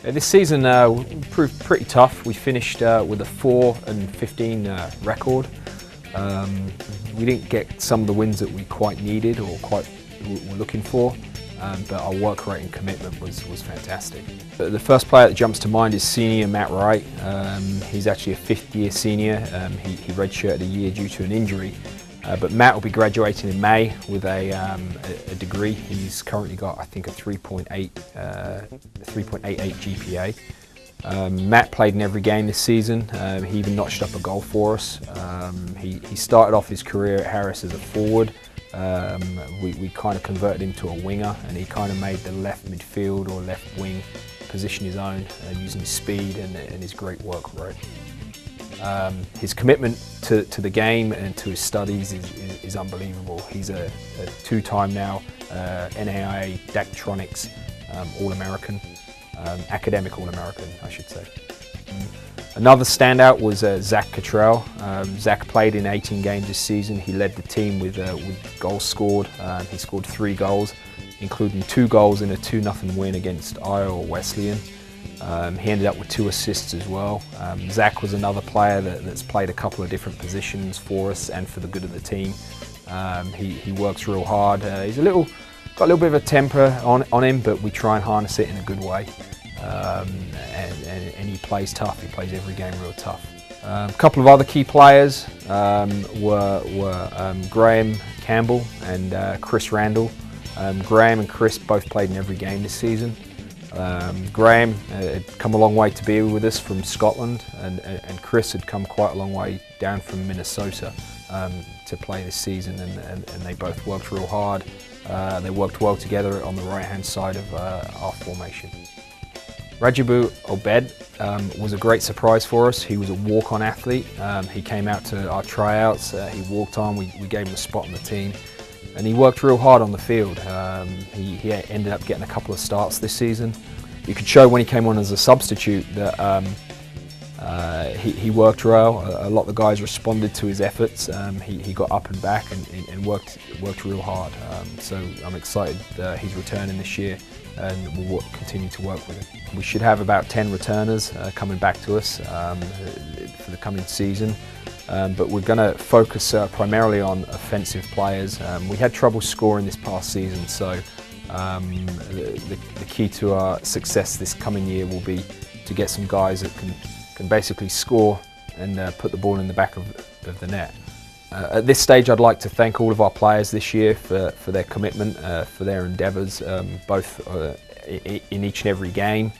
This season proved pretty tough. We finished with a 4-15 record. We didn't get some of the wins that we quite needed or quite were looking for, but our work rate and commitment was fantastic. The first player that jumps to mind is senior Matt Wright. He's actually a 5th-year senior. He redshirted a year due to an injury. But Matt will be graduating in May with a degree. He's currently got, I think, a 3.88 GPA. Matt played in every game this season. He even notched up a goal for us. He started off his career at Harris as a forward. We kind of converted him to a winger, and he kind of made the left midfield or left wing position his own, using his speed and his great work rate. His commitment to the game and to his studies is unbelievable. He's a 2-time now NAIA Daktronics All-American, academic All-American, I should say. Another standout was Zach Cottrell. Zach played in 18 games this season. He led the team with goals scored. He scored 3 goals, including 2 goals in a 2-0 win against Iowa Wesleyan. He ended up with 2 assists as well. Zach was another player that's played a couple of different positions for us and for the good of the team. He works real hard. He's got a little bit of a temper on him, but we try and harness it in a good way. And he plays tough. He plays every game real tough. A couple of other key players were Graham Campbell and Chris Randall. Graham and Chris both played in every game this season. Graham had come a long way to be with us from Scotland, and Chris had come quite a long way down from Minnesota to play this season, and they both worked real hard. They worked well together on the right-hand side of our formation. Rajibu Obed was a great surprise for us. He was a walk-on athlete. He came out to our tryouts, he walked on, we gave him a spot on the team. And he worked real hard on the field. He ended up getting a couple of starts this season. You could show when he came on as a substitute that he worked well. A lot of the guys responded to his efforts. He got up and back and worked real hard. So I'm excited he's returning this year, and we'll continue to work with him. We should have about 10 returners coming back to us for the coming season. But we're going to focus primarily on offensive players. We had trouble scoring this past season, so the key to our success this coming year will be to get some guys that can basically score and put the ball in the back of the net. At this stage, I'd like to thank all of our players this year for their commitment, for their endeavours, both in each and every game.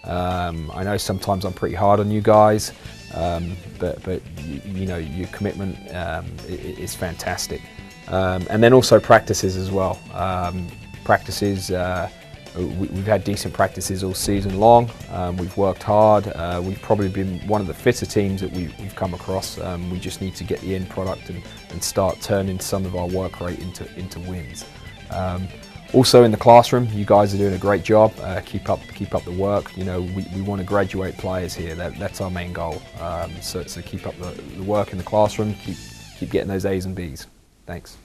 I know sometimes I'm pretty hard on you guys, but you know, your commitment is fantastic. And then also practices as well. Practices, we've had decent practices all season long. We've worked hard. We've probably been one of the fitter teams that we've come across. We just need to get the end product and start turning some of our work rate into wins. Also in the classroom, you guys are doing a great job. Keep up the work. You know, we want to graduate players here. That's our main goal. So keep up the work in the classroom. Keep getting those A's and B's. Thanks.